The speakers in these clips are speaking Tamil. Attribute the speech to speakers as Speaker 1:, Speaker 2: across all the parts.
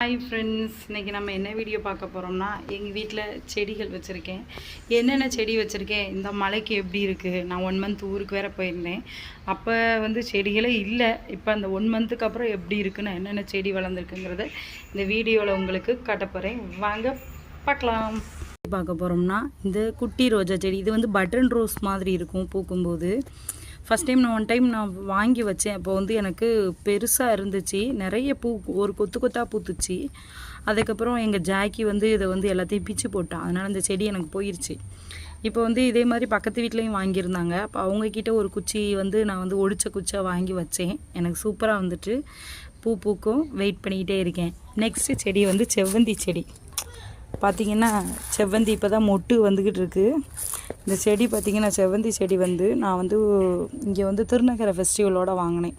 Speaker 1: ஹாய் ஃப்ரெண்ட்ஸ், இன்றைக்கி நம்ம என்ன வீடியோ பார்க்க போகிறோம்னா, எங்கள் வீட்டில் செடிகள் வச்சுருக்கேன். என்னென்ன செடி வச்சுருக்கேன், இந்த மழைக்கு எப்படி இருக்குது. நான் 1 மந்த் ஊருக்கு வேறு போயிருந்தேன். அப்போ செடிகளே இல்லை. இப்போ அந்த 1 மந்த்துக்கு அப்புறம் எப்படி இருக்குன்னு, என்னென்ன செடி வளர்ந்துருக்குங்கிறத இந்த வீடியோவில் உங்களுக்கு காட்ட போகிறேன். வாங்க பார்க்கலாம். பார்க்க போகிறோம்னா, இந்த குட்டி ரோஜா செடி இது பட்டன் ரோஸ் மாதிரி இருக்கும் பூக்கும்போது. ஃபஸ்ட் டைம் நான் 1 டைம் வாங்கி வச்சேன். அப்போ எனக்கு பெருசாக இருந்துச்சு, நிறைய பூ ஒரு கொத்து கொத்தாக பூத்துச்சு. அதுக்கப்புறம் எங்கள் ஜாக்கி இதை எல்லாத்தையும் பிச்சு போட்டான். அதனால் அந்த செடி எனக்கு போயிடுச்சு. இப்போ இதே மாதிரி பக்கத்து வீட்லேயும் வாங்கியிருந்தாங்க. அப்போ அவங்கக்கிட்ட ஒரு குச்சி நான் ஒடிச்ச குச்சியாக வாங்கி வச்சேன். எனக்கு சூப்பராக பூ பூக்கும். வெயிட் பண்ணிக்கிட்டே இருக்கேன். நெக்ஸ்ட்டு செடி செவ்வந்தி செடி. பார்த்திங்கன்னா செவ்வந்தி இப்போ தான் மொட்டு வந்துக்கிட்டு இருக்குது. இந்த செடி பார்த்திங்கன்னா செவ்வந்தி செடி நான் இங்கே திருநகர ஃபெஸ்டிவலோடு வாங்கினேன்.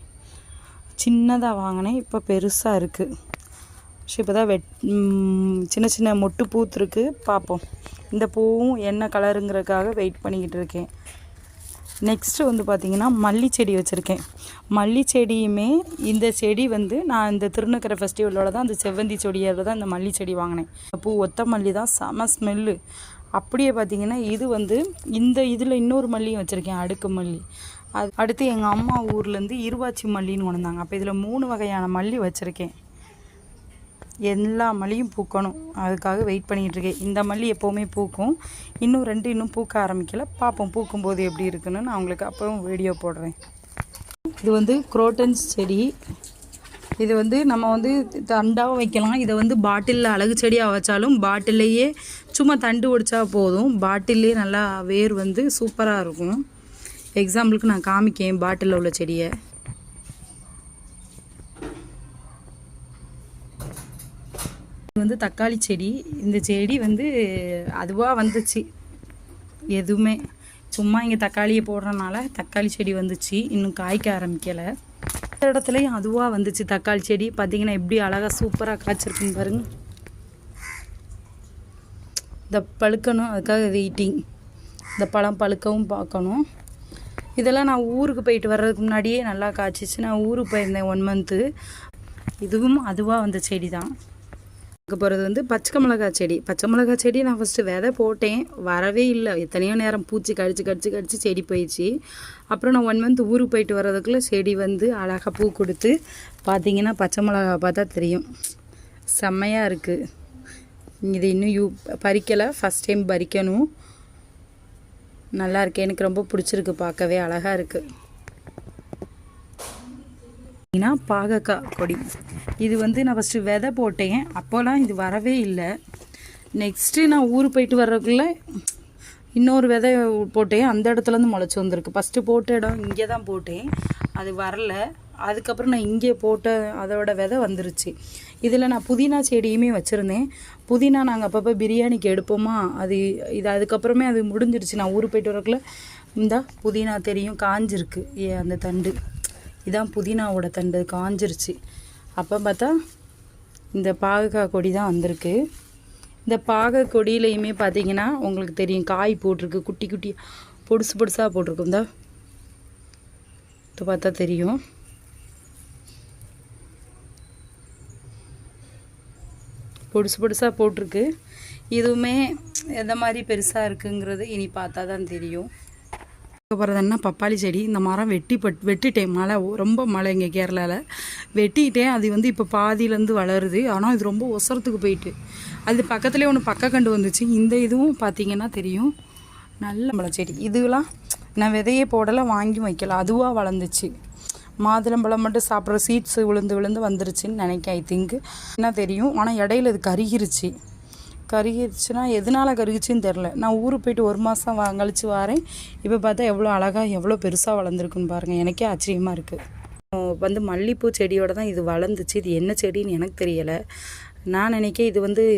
Speaker 1: சின்னதாக வாங்கினேன், இப்போ பெருசாக இருக்குது. ஸோ இப்போ தான் சின்ன சின்ன மொட்டு பூத்துருக்கு. பார்ப்போம். இந்த பூவும் என்ன கலருங்கிறதுக்காக வெயிட் பண்ணிக்கிட்டு இருக்கேன். நெக்ஸ்ட்டு பார்த்திங்கன்னா மல்லி செடி வச்சுருக்கேன். மல்லி செடியுமே இந்த செடி நான் இந்த திருநக்கர ஃபெஸ்டிவலோட தான் அந்த செவ்வந்தி செடியோட தான் இந்த மல்லி செடி வாங்கினேன். பூ ஒத்த மல்லி தான், செம ஸ்மெல்லு. அப்படியே பார்த்திங்கன்னா இது இந்த இதில் இன்னொரு மல்லியும் வச்சுருக்கேன், அடுக்கு மல்லி. அடுத்து எங்கள் அம்மா ஊர்லேருந்து இருவாச்சி மல்லின்னு கொண்டு வந்தாங்க. அப்போ இதில் 3 வகையான மல்லி வச்சுருக்கேன். எல்லா மல்லியும் பூக்கணும், அதுக்காக வெயிட் பண்ணிகிட்ருக்கேன். இந்த மல்லி எப்போவுமே பூக்கும். இன்னும் 2 இன்னும் பூக்க ஆரம்பிக்கலை. பார்ப்போம் பூக்கும்போது எப்படி இருக்குன்னு நான் உங்களுக்கு அப்புறம் வீடியோ போடுறேன். இது குரோட்டன்ஸ் செடி. இது நம்ம தண்டாகவும் வைக்கலாம். இதை பாட்டிலில் அழகு செடியாக வச்சாலும் பாட்டிலையே சும்மா தண்டு ஒடிச்சா போதும். பாட்டிலே நல்லா வேர் சூப்பராக இருக்கும். எக்ஸாம்பிளுக்கு நான் காமிக்கேன் பாட்டிலில் உள்ள செடியை. தக்காளி செடி. இந்த செடி அதுவாக வந்துச்சு. எதுவுமே சும்மா இங்கே தக்காளியை போடுறதுனால தக்காளி செடி வந்துச்சு. இன்னும் காய்க்க ஆரம்பிக்கலை. இந்த இடத்துலையும் அதுவாக வந்துச்சு தக்காளி செடி. பார்த்திங்கன்னா எப்படி அழகாக சூப்பராக காய்ச்சிருக்குன்னு பாருங்கள். இந்த பழுக்கணும், அதுக்காக வெயிட்டிங். இந்த பழம் பழுக்கவும் பார்க்கணும். இதெல்லாம் நான் ஊருக்கு போயிட்டு வர்றதுக்கு முன்னாடியே நல்லா காய்ச்சிச்சு. நான் ஊருக்கு போயிருந்தேன் 1 மந்த்து. இதுவும் அதுவாக வந்த செடி தான். பார்க்க போகிறது பச்சை மிளகா செடி. பச்சை மிளகா செடி நான் ஃபஸ்ட்டு விதை போட்டேன், வரவே இல்லை. எத்தனையோ நேரம் பூச்சி கடிச்சு செடி போயிடுச்சு. அப்புறம் நான் 1 மந்த் ஊருக்கு போயிட்டு வர்றதுக்குள்ளே செடி அழகாக பூ கொடுத்து. பார்த்திங்கன்னா பச்சை மிளகா பார்த்தா தெரியும், செம்மையாக இருக்குது. இது இன்னும் பறிக்கலை, ஃபஸ்ட் டைம் பறிக்கணும். நல்லா இருக்கு, எனக்கு ரொம்ப பிடிச்சிருக்கு, பார்க்கவே அழகாக இருக்குது. பாகக்காய் கொடி. இது நான் ஃபஸ்ட்டு விதை போட்டேன், அப்போலாம் இது வரவே இல்லை. நெக்ஸ்ட்டு நான் ஊருக்கு போயிட்டு வர்றதுக்குள்ளே இன்னொரு விதை போட்டேன், அந்த இடத்துலேருந்து முளைச்சி வந்திருக்கு. ஃபஸ்ட்டு போட்ட இடம் இங்கே தான் போட்டேன், அது வரல. அதுக்கப்புறம் நான் இங்கே போட்ட அதோட விதை வந்துருச்சு. இதில் நான் புதினா செடியுமே வச்சுருந்தேன். புதினா நாங்கள் அப்பப்போ பிரியாணிக்கு எடுப்போமா, இது அதுக்கப்புறமே அது முடிஞ்சிருச்சு. நான் ஊருக்கு போயிட்டு வரக்குள்ளே இந்த புதினா தெரியும், காஞ்சிருக்கு அந்த தண்டு. இதான் புதினாவோட தண்டு, காஞ்சிருச்சு. அப்போ பார்த்தா இந்த பாகக்காய் கொடி தான் வந்திருக்கு. இந்த பாகை கொடியிலையுமே பார்த்திங்கன்னா உங்களுக்கு தெரியும், காய் போட்டிருக்கு. குட்டி குட்டி பொடுசாக போட்டிருக்கு. இந்த பார்த்தா தெரியும். பொடுசாக போட்டிருக்கு. இதுவுமே எந்த மாதிரி பெருசாக இருக்குங்கிறது இனி பார்த்தா தான் தெரியும். போகிறதுன்னா பப்பாளி செடி. இந்த மரம் வெட்டிட்டேன். மழை, ரொம்ப மழை இங்கே கேரளாவில். வெட்டிட்டேன். அது இப்போ பாதியிலேருந்து வளருது. ஆனால் இது ரொம்ப ஒசரத்துக்கு போயிட்டு. அது பக்கத்துலேயே ஒன்று பக்கக்கண்டு வந்துச்சு. இந்த இதுவும் பார்த்திங்கன்னா தெரியும், நல்ல மலை செடி. இதுலாம் நான் விதையே போடலை, வாங்கி வைக்கல, அதுவாக வளர்ந்துச்சு. மாதுளம்பழம் மட்டும் சாப்பிட்ற சீட்ஸ் விழுந்து வந்துருச்சுன்னு நினைக்கிறேன். ஐ திங்க் என்ன தெரியும். ஆனால் இடையில இது கருகிருச்சுன்னா எதனால் கருகிச்சுன்னு தெரில. நான் ஊருக்கு போயிட்டு 1 மாதம் கழித்து வரேன். இப்போ பார்த்தா எவ்வளோ அழகாக எவ்வளோ பெருசாக வளர்ந்துருக்குன்னு பாருங்கள். எனக்கே ஆச்சரியமாக இருக்குது. மல்லிகைப்பூ செடியோடு தான் இது வளர்ந்துச்சு. இது என்ன செடின்னு எனக்கு தெரியலை. நான் நினைக்கிறேன்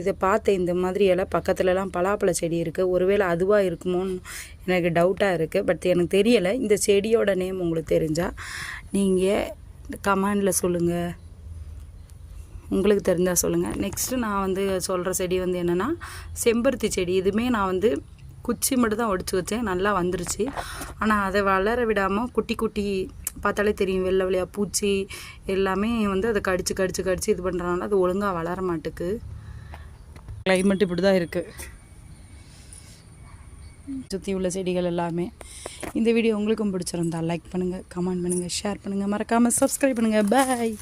Speaker 1: இதை பார்த்தேன். இந்த மாதிரி எல்லாம் பக்கத்துலலாம் பலாப்பழ செடி இருக்குது. ஒருவேளை அதுவாக இருக்குமோன்னு எனக்கு டவுட்டாக இருக்குது. பட் எனக்கு தெரியலை. இந்த செடியோட நேம் உங்களுக்கு தெரிஞ்சால் நீங்கள் கமெண்டில் சொல்லுங்கள், உங்களுக்கு தெரிஞ்சால் சொல்லுங்கள். நெக்ஸ்ட்டு நான் சொல்கிற செடி என்னென்னா செம்பருத்தி செடி. இதுவுமே நான் குச்சி மட்டும் தான் ஒடிச்சு வச்சேன், நல்லா வந்துருச்சு. ஆனால் அதை வளர விடாமல் குட்டி பார்த்தாலே தெரியும் வெள்ளை வெள்ளையாக பூச்சி எல்லாமே வந்து அதை கடிச்சு இது பண்ணுறதுனால அது ஒழுங்காக வளர மாட்டுக்கு. கிளைமேட் இப்படி தான் இருக்குது சுற்றி உள்ள செடிகள் எல்லாமே. இந்த வீடியோ உங்களுக்கும் பிடிச்சிருந்தா லைக் பண்ணுங்கள், கமெண்ட் பண்ணுங்கள், ஷேர் பண்ணுங்கள், மறக்காமல் சப்ஸ்கிரைப் பண்ணுங்கள். பாய்.